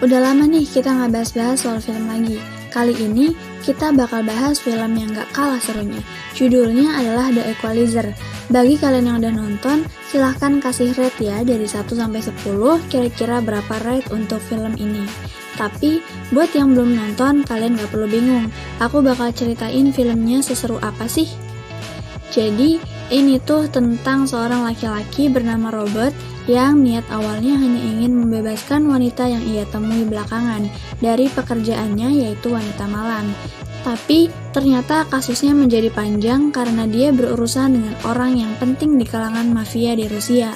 Udah lama nih kita nggak bahas-bahas soal film lagi. Kali ini kita bakal bahas film yang nggak kalah serunya. Judulnya adalah The Equalizer. Bagi kalian yang udah nonton, silahkan kasih rate ya dari 1-10, kira-kira berapa rate untuk film ini. Tapi, buat yang belum nonton, kalian nggak perlu bingung. Aku bakal ceritain filmnya seseru apa sih. Jadi, ini tuh tentang seorang laki-laki bernama Robert yang niat awalnya hanya ingin membebaskan wanita yang ia temui belakangan dari pekerjaannya, yaitu wanita malam. Tapi ternyata kasusnya menjadi panjang karena dia berurusan dengan orang yang penting di kalangan mafia di Rusia.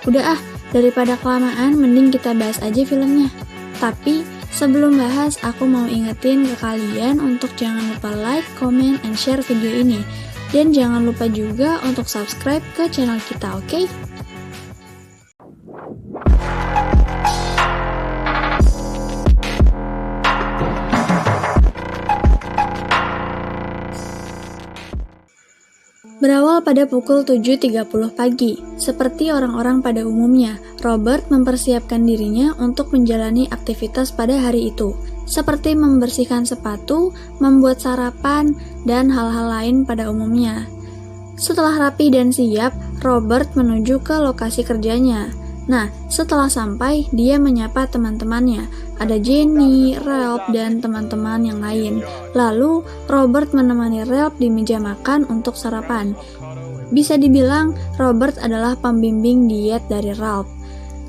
Udah daripada kelamaan mending kita bahas aja filmnya. Tapi sebelum bahas, aku mau ingetin ke kalian untuk jangan lupa like, comment, and share video ini. Dan jangan lupa juga untuk subscribe ke channel kita, oke? Berawal pada pukul 7.30 pagi, seperti orang-orang pada umumnya, Robert mempersiapkan dirinya untuk menjalani aktivitas pada hari itu, seperti membersihkan sepatu, membuat sarapan, dan hal-hal lain pada umumnya. Setelah rapi dan siap, Robert menuju ke lokasi kerjanya. Nah, setelah sampai, dia menyapa teman-temannya. Ada Jenny, Ralph, dan teman-teman yang lain. Lalu, Robert menemani Ralph di meja makan untuk sarapan. Bisa dibilang, Robert adalah pembimbing diet dari Ralph.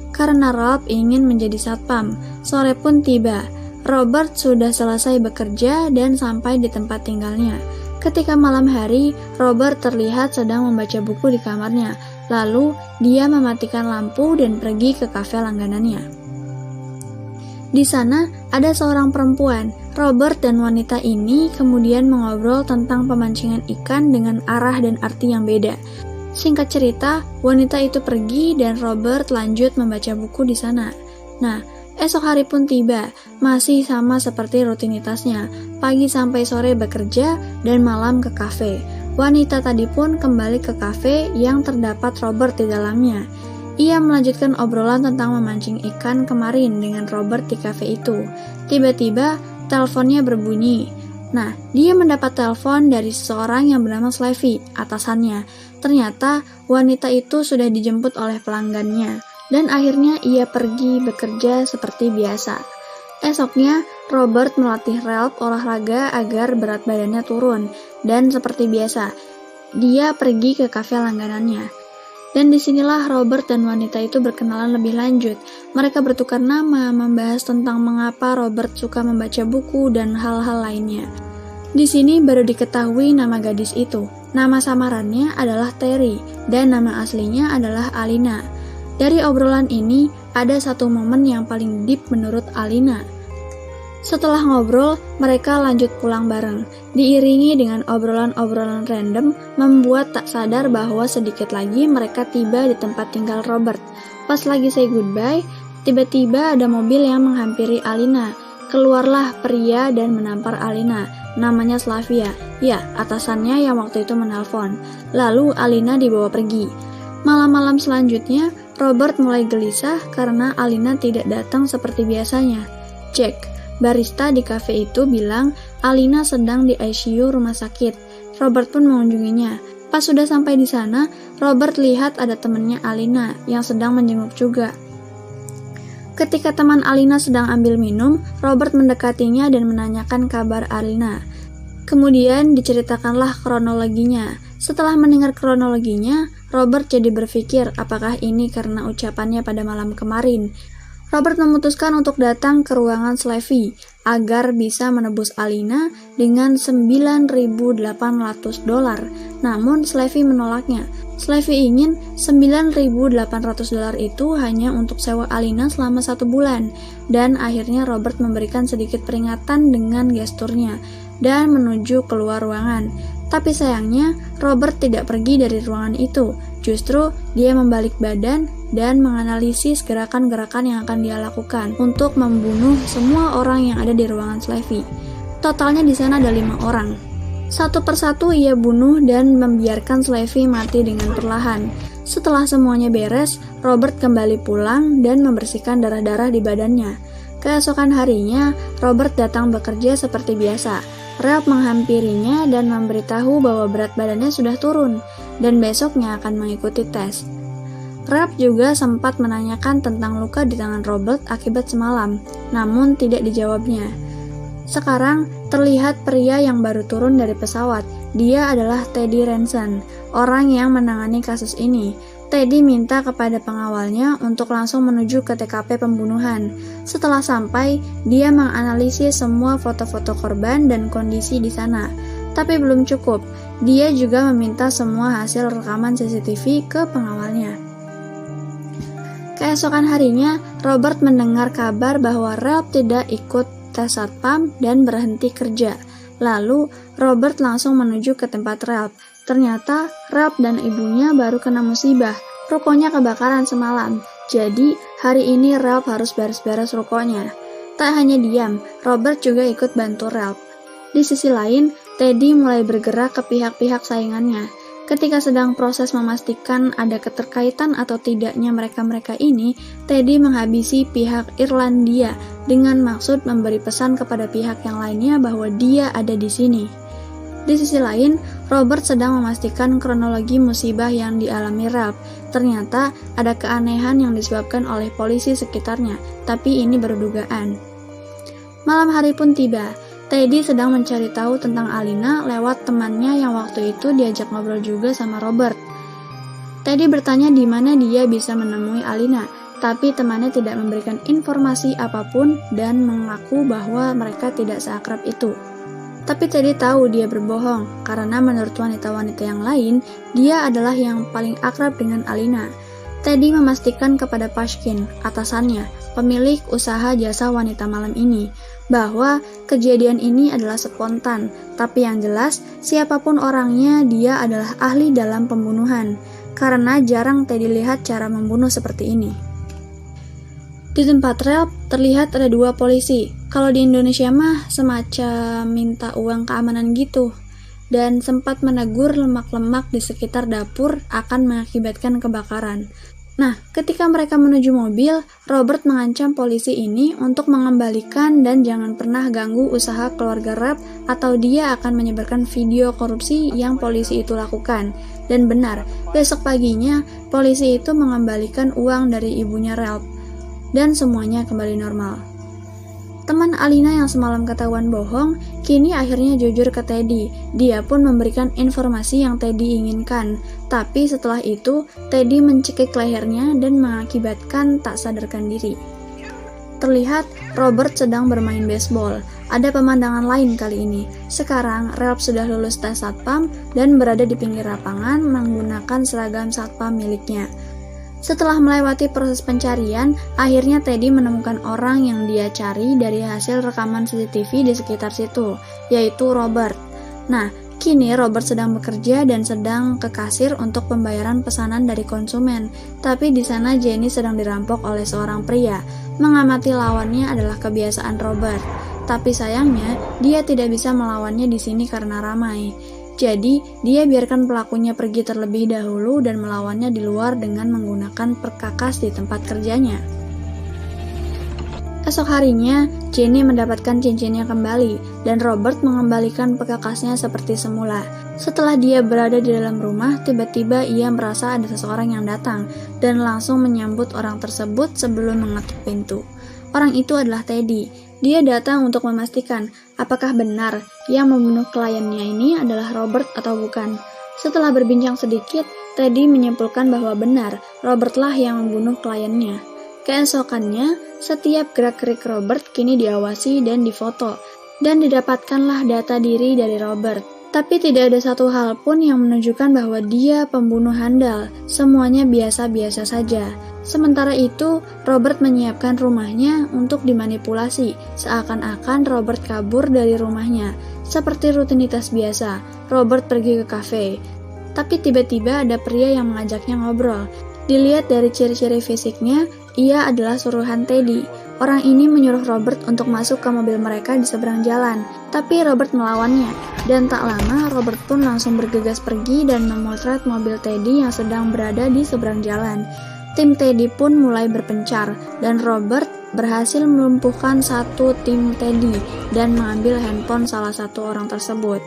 Karena Ralph ingin menjadi satpam, sore pun tiba. Robert sudah selesai bekerja dan sampai di tempat tinggalnya. Ketika malam hari, Robert terlihat sedang membaca buku di kamarnya. Lalu, dia mematikan lampu dan pergi ke kafe langganannya. Di sana, ada seorang perempuan. Robert dan wanita ini kemudian mengobrol tentang pemancingan ikan dengan arah dan arti yang beda. Singkat cerita, wanita itu pergi dan Robert lanjut membaca buku di sana. Nah, esok hari pun tiba, masih sama seperti rutinitasnya. Pagi sampai sore bekerja dan malam ke kafe. Wanita tadi pun kembali ke kafe yang terdapat Robert di dalamnya. Ia melanjutkan obrolan tentang memancing ikan kemarin dengan Robert di kafe itu. Tiba-tiba, teleponnya berbunyi. Nah, dia mendapat telepon dari seseorang yang bernama Slavy, atasannya. Ternyata, wanita itu sudah dijemput oleh pelanggannya. Dan akhirnya ia pergi bekerja seperti biasa. Esoknya, Robert melatih Ralph olahraga agar berat badannya turun. Dan seperti biasa, dia pergi ke kafe langganannya. Dan disinilah Robert dan wanita itu berkenalan lebih lanjut. Mereka bertukar nama, membahas tentang mengapa Robert suka membaca buku dan hal-hal lainnya. Di sini baru diketahui nama gadis itu. Nama samarannya adalah Terry, dan nama aslinya adalah Alina. Dari obrolan ini, ada satu momen yang paling deep menurut Alina. Setelah ngobrol, mereka lanjut pulang bareng. Diiringi dengan obrolan-obrolan random, membuat tak sadar bahwa sedikit lagi mereka tiba di tempat tinggal Robert. Pas lagi say goodbye, tiba-tiba ada mobil yang menghampiri Alina. Keluarlah pria dan menampar Alina. Namanya Slavia. Ya, atasannya yang waktu itu menelpon. Lalu Alina dibawa pergi. Malam-malam selanjutnya, Robert mulai gelisah karena Alina tidak datang seperti biasanya. Jack, barista di kafe itu, bilang Alina sedang di ICU rumah sakit. Robert pun mengunjunginya. Pas sudah sampai di sana, Robert lihat ada temannya Alina yang sedang menjenguk juga. Ketika teman Alina sedang ambil minum, Robert mendekatinya dan menanyakan kabar Alina. Kemudian diceritakanlah kronologinya. Setelah mendengar kronologinya, Robert jadi berpikir apakah ini karena ucapannya pada malam kemarin. Robert memutuskan untuk datang ke ruangan Slavy agar bisa menebus Alina dengan $9.800. Namun Slavy menolaknya. Slavy ingin $9.800 itu hanya untuk sewa Alina selama 1 bulan. Dan akhirnya Robert memberikan sedikit peringatan dengan gesturnya dan menuju keluar ruangan. Tapi sayangnya, Robert tidak pergi dari ruangan itu. Justru, dia membalik badan dan menganalisis gerakan-gerakan yang akan dia lakukan untuk membunuh semua orang yang ada di ruangan Slavy. Totalnya di sana ada 5 orang. Satu persatu ia bunuh dan membiarkan Slavy mati dengan perlahan. Setelah semuanya beres, Robert kembali pulang dan membersihkan darah-darah di badannya. Keesokan harinya, Robert datang bekerja seperti biasa. Ralph menghampirinya dan memberitahu bahwa berat badannya sudah turun, dan besoknya akan mengikuti tes. Ralph juga sempat menanyakan tentang luka di tangan Robert akibat semalam, namun tidak dijawabnya. Sekarang, terlihat pria yang baru turun dari pesawat. Dia adalah Teddy Ransom, orang yang menangani kasus ini. Teddy minta kepada pengawalnya untuk langsung menuju ke TKP pembunuhan. Setelah sampai, dia menganalisis semua foto-foto korban dan kondisi di sana. Tapi belum cukup, dia juga meminta semua hasil rekaman CCTV ke pengawalnya. Keesokan harinya, Robert mendengar kabar bahwa Ralph tidak ikut tes satpam dan berhenti kerja. Lalu, Robert langsung menuju ke tempat Ralph. Ternyata, Ralph dan ibunya baru kena musibah. Rukonya kebakaran semalam. Jadi, hari ini Ralph harus beres-beres rukonya. Tak hanya diam, Robert juga ikut bantu Ralph. Di sisi lain, Teddy mulai bergerak ke pihak-pihak saingannya. Ketika sedang proses memastikan ada keterkaitan atau tidaknya mereka-mereka ini, Teddy menghabisi pihak Irlandia dengan maksud memberi pesan kepada pihak yang lainnya bahwa dia ada di sini. Di sisi lain, Robert sedang memastikan kronologi musibah yang dialami Ralph. Ternyata ada keanehan yang disebabkan oleh polisi sekitarnya, tapi ini baru dugaan. Malam hari pun tiba. Teddy sedang mencari tahu tentang Alina lewat temannya yang waktu itu diajak ngobrol juga sama Robert. Teddy bertanya di mana dia bisa menemui Alina, tapi temannya tidak memberikan informasi apapun dan mengaku bahwa mereka tidak seakrab itu. Tapi Teddy tahu dia berbohong, karena menurut wanita-wanita yang lain, dia adalah yang paling akrab dengan Alina. Teddy memastikan kepada Pashkin, atasannya, pemilik usaha jasa wanita malam ini, bahwa kejadian ini adalah spontan, tapi yang jelas, siapapun orangnya, dia adalah ahli dalam pembunuhan, karena jarang Teddy lihat cara membunuh seperti ini. Di tempat Ralph, terlihat ada 2 polisi. Kalau di Indonesia mah semacam minta uang keamanan gitu. Dan sempat menegur lemak-lemak di sekitar dapur akan mengakibatkan kebakaran. Nah, ketika mereka menuju mobil, Robert mengancam polisi ini untuk mengembalikan dan jangan pernah ganggu usaha keluarga Ralph atau dia akan menyebarkan video korupsi yang polisi itu lakukan. Dan benar, besok paginya polisi itu mengembalikan uang dari ibunya Ralph. Dan semuanya kembali normal. Teman Alina yang semalam ketahuan bohong, kini akhirnya jujur ke Teddy. Dia pun memberikan informasi yang Teddy inginkan. Tapi setelah itu, Teddy mencekik lehernya dan mengakibatkan tak sadarkan diri. Terlihat Robert sedang bermain baseball. Ada pemandangan lain kali ini. Sekarang Ralph sudah lulus tes satpam dan berada di pinggir lapangan menggunakan seragam satpam miliknya. Setelah melewati proses pencarian, akhirnya Teddy menemukan orang yang dia cari dari hasil rekaman CCTV di sekitar situ, yaitu Robert. Nah, kini Robert sedang bekerja dan sedang ke kasir untuk pembayaran pesanan dari konsumen. Tapi di sana Jenny sedang dirampok oleh seorang pria. Mengamati lawannya adalah kebiasaan Robert. Tapi sayangnya, dia tidak bisa melawannya di sini karena ramai. Jadi, dia biarkan pelakunya pergi terlebih dahulu dan melawannya di luar dengan menggunakan perkakas di tempat kerjanya. Esok harinya, Jenny mendapatkan cincinnya kembali, dan Robert mengembalikan perkakasnya seperti semula. Setelah dia berada di dalam rumah, tiba-tiba ia merasa ada seseorang yang datang, dan langsung menyambut orang tersebut sebelum mengetuk pintu. Orang itu adalah Teddy. Dia datang untuk memastikan apakah benar yang membunuh kliennya ini adalah Robert atau bukan. Setelah berbincang sedikit, Teddy menyimpulkan bahwa benar, Robertlah yang membunuh kliennya. Keesokannya, setiap gerak-gerik Robert kini diawasi dan difoto, dan didapatkanlah data diri dari Robert. Tapi tidak ada satu hal pun yang menunjukkan bahwa dia pembunuh handal, semuanya biasa-biasa saja. Sementara itu, Robert menyiapkan rumahnya untuk dimanipulasi, seakan-akan Robert kabur dari rumahnya. Seperti rutinitas biasa, Robert pergi ke kafe. Tapi tiba-tiba ada pria yang mengajaknya ngobrol. Dilihat dari ciri-ciri fisiknya, ia adalah suruhan Teddy. Orang ini menyuruh Robert untuk masuk ke mobil mereka di seberang jalan, tapi Robert melawannya. Dan tak lama, Robert pun langsung bergegas pergi dan memotret mobil Teddy yang sedang berada di seberang jalan. Tim Teddy pun mulai berpencar, dan Robert berhasil melumpuhkan satu tim Teddy dan mengambil handphone salah satu orang tersebut.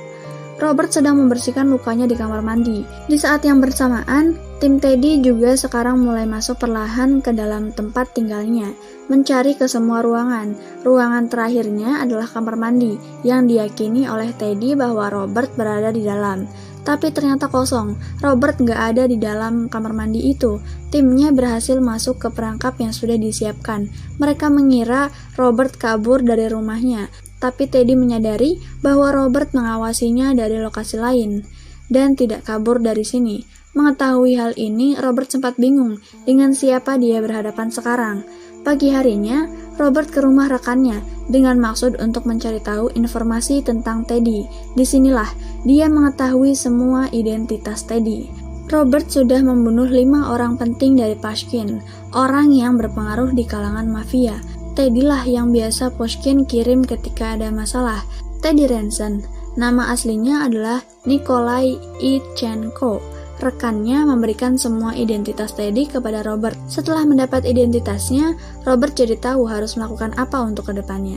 Robert sedang membersihkan lukanya di kamar mandi. Di saat yang bersamaan, tim Teddy juga sekarang mulai masuk perlahan ke dalam tempat tinggalnya, mencari ke semua ruangan. Ruangan terakhirnya adalah kamar mandi, yang diyakini oleh Teddy bahwa Robert berada di dalam. Tapi ternyata kosong, Robert nggak ada di dalam kamar mandi itu. Timnya berhasil masuk ke perangkap yang sudah disiapkan. Mereka mengira Robert kabur dari rumahnya, tapi Teddy menyadari bahwa Robert mengawasinya dari lokasi lain dan tidak kabur dari sini. Mengetahui hal ini, Robert sempat bingung dengan siapa dia berhadapan sekarang. Pagi harinya, Robert ke rumah rekannya dengan maksud untuk mencari tahu informasi tentang Teddy. Disinilah dia mengetahui semua identitas Teddy. Robert sudah membunuh 5 orang penting dari Pushkin, orang yang berpengaruh di kalangan mafia. Teddy lah yang biasa Pushkin kirim ketika ada masalah. Teddy Ranson, nama aslinya adalah Nikolai Ichenko. Rekannya memberikan semua identitas Teddy kepada Robert. Setelah mendapat identitasnya, Robert jadi tahu harus melakukan apa untuk kedepannya.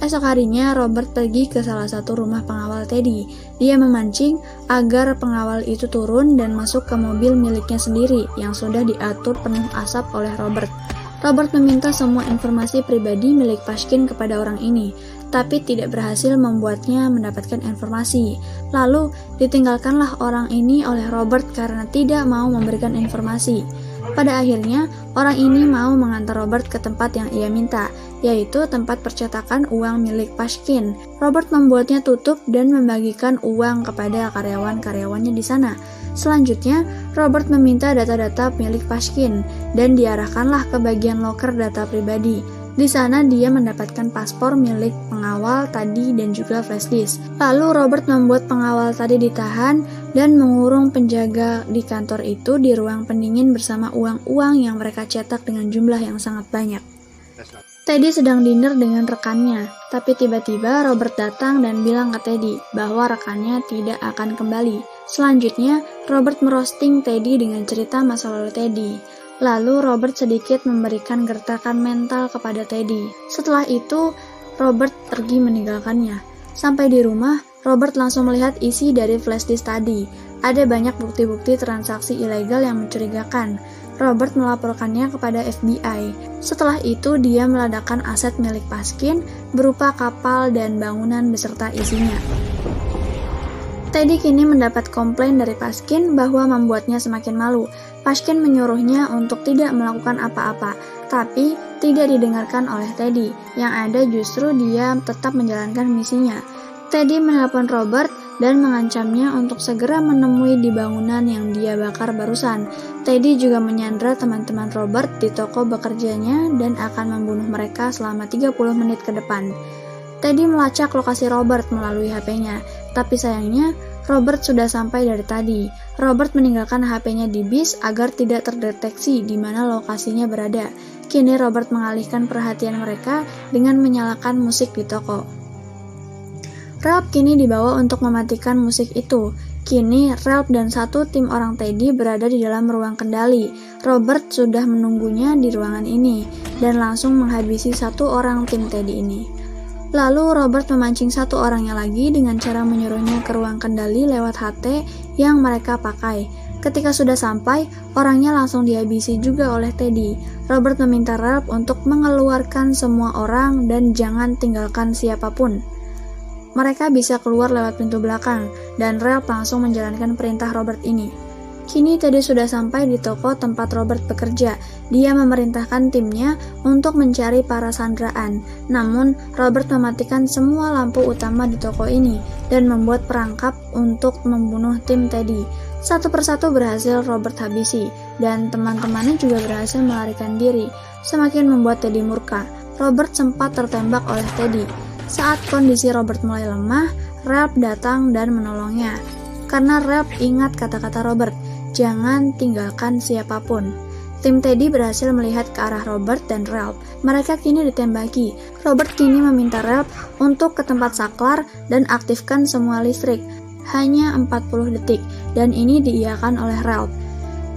Esok harinya, Robert pergi ke salah satu rumah pengawal Teddy. Dia memancing agar pengawal itu turun dan masuk ke mobil miliknya sendiri yang sudah diatur penuh asap oleh Robert. Robert meminta semua informasi pribadi milik Pushkin kepada orang ini, tapi tidak berhasil membuatnya mendapatkan informasi. Lalu, ditinggalkanlah orang ini oleh Robert karena tidak mau memberikan informasi. Pada akhirnya, orang ini mau mengantar Robert ke tempat yang ia minta, yaitu tempat percetakan uang milik Pushkin. Robert membuatnya tutup dan membagikan uang kepada karyawan-karyawannya di sana. Selanjutnya, Robert meminta data-data milik Pushkin dan diarahkanlah ke bagian loker data pribadi. Di sana dia mendapatkan paspor milik pengawal tadi dan juga flash disk. Lalu Robert membuat pengawal tadi ditahan dan mengurung penjaga di kantor itu di ruang pendingin bersama uang-uang yang mereka cetak dengan jumlah yang sangat banyak. Teddy sedang dinner dengan rekannya, tapi tiba-tiba Robert datang dan bilang ke Teddy bahwa rekannya tidak akan kembali. Selanjutnya, Robert merosting Teddy dengan cerita masa lalu Teddy. Lalu Robert sedikit memberikan gertakan mental kepada Teddy. Setelah itu, Robert pergi meninggalkannya. Sampai di rumah, Robert langsung melihat isi dari flash disk tadi. Ada banyak bukti-bukti transaksi ilegal yang mencurigakan. Robert melaporkannya kepada FBI. Setelah itu, dia meledakkan aset milik Pushkin berupa kapal dan bangunan beserta isinya. Teddy kini mendapat komplain dari Pushkin bahwa membuatnya semakin malu. Pushkin menyuruhnya untuk tidak melakukan apa-apa, tapi tidak didengarkan oleh Teddy. Yang ada justru dia tetap menjalankan misinya. Teddy menelpon Robert dan mengancamnya untuk segera menemui di bangunan yang dia bakar barusan. Teddy juga menyandra teman-teman Robert di toko bekerjanya dan akan membunuh mereka selama 30 menit ke depan. Teddy melacak lokasi Robert melalui HP-nya, tapi sayangnya Robert sudah sampai dari tadi. Robert meninggalkan HP-nya di bis agar tidak terdeteksi di mana lokasinya berada. Kini Robert mengalihkan perhatian mereka dengan menyalakan musik di toko. Ralph kini dibawa untuk mematikan musik itu. Kini Ralph dan satu tim orang Teddy berada di dalam ruang kendali. Robert sudah menunggunya di ruangan ini dan langsung menghabisi satu orang tim Teddy ini. Lalu Robert memancing satu orangnya lagi dengan cara menyuruhnya ke ruang kendali lewat HT yang mereka pakai. Ketika sudah sampai, orangnya langsung dihabisi juga oleh Teddy. Robert meminta Ralph untuk mengeluarkan semua orang dan jangan tinggalkan siapapun. Mereka bisa keluar lewat pintu belakang, dan Ralph langsung menjalankan perintah Robert ini. Kini Teddy sudah sampai di toko tempat Robert bekerja. Dia memerintahkan timnya untuk mencari para sandraan. Namun, Robert mematikan semua lampu utama di toko ini dan membuat perangkap untuk membunuh tim Teddy. Satu persatu berhasil Robert habisi, dan teman-temannya juga berhasil melarikan diri. Semakin membuat Teddy murka, Robert sempat tertembak oleh Teddy. Saat kondisi Robert mulai lemah, Ralph datang dan menolongnya. Karena Ralph ingat kata-kata Robert, jangan tinggalkan siapapun. Tim Teddy berhasil melihat ke arah Robert dan Ralph. Mereka kini ditembaki. Robert kini meminta Ralph untuk ke tempat saklar dan aktifkan semua listrik. Hanya 40 detik, dan ini diiyakan oleh Ralph.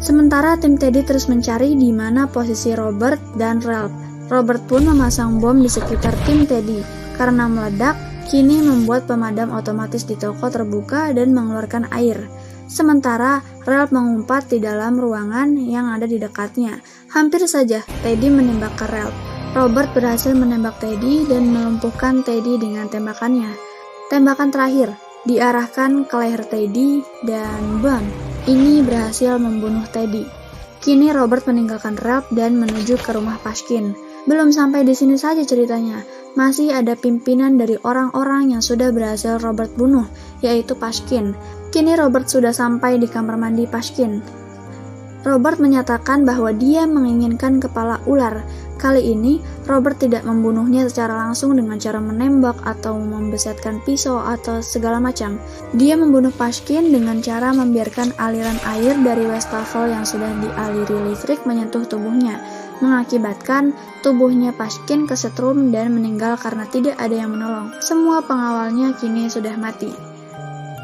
Sementara tim Teddy terus mencari di mana posisi Robert dan Ralph. Robert pun memasang bom di sekitar tim Teddy. Karena meledak, Kinney membuat pemadam otomatis di toko terbuka dan mengeluarkan air. Sementara Ralph mengumpat di dalam ruangan yang ada di dekatnya. Hampir saja Teddy menembak ke Ralph. Robert berhasil menembak Teddy dan melumpuhkan Teddy dengan tembakannya. Tembakan terakhir diarahkan ke leher Teddy dan bam, ini berhasil membunuh Teddy. Kini Robert meninggalkan Ralph dan menuju ke rumah Pushkin. Belum sampai di sini saja ceritanya. Masih ada pimpinan dari orang-orang yang sudah berhasil Robert bunuh, yaitu Pushkin. Kini Robert sudah sampai di kamar mandi Pushkin. Robert menyatakan bahwa dia menginginkan kepala ular. Kali ini, Robert tidak membunuhnya secara langsung dengan cara menembak atau membesetkan pisau atau segala macam. Dia membunuh Pushkin dengan cara membiarkan aliran air dari wastafel yang sudah dialiri listrik menyentuh tubuhnya, mengakibatkan tubuhnya Pushkin kesetrum dan meninggal karena tidak ada yang menolong. Semua pengawalnya kini sudah mati.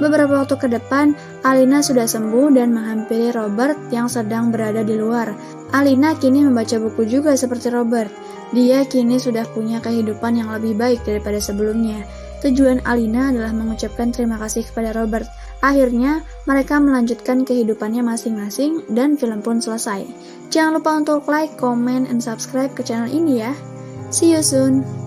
Beberapa waktu ke depan, Alina sudah sembuh dan menghampiri Robert yang sedang berada di luar. Alina kini membaca buku juga seperti Robert. Dia kini sudah punya kehidupan yang lebih baik daripada sebelumnya. Tujuan Alina adalah mengucapkan terima kasih kepada Robert. Akhirnya, mereka melanjutkan kehidupannya masing-masing dan film pun selesai. Jangan lupa untuk like, comment, and subscribe ke channel ini ya. See you soon!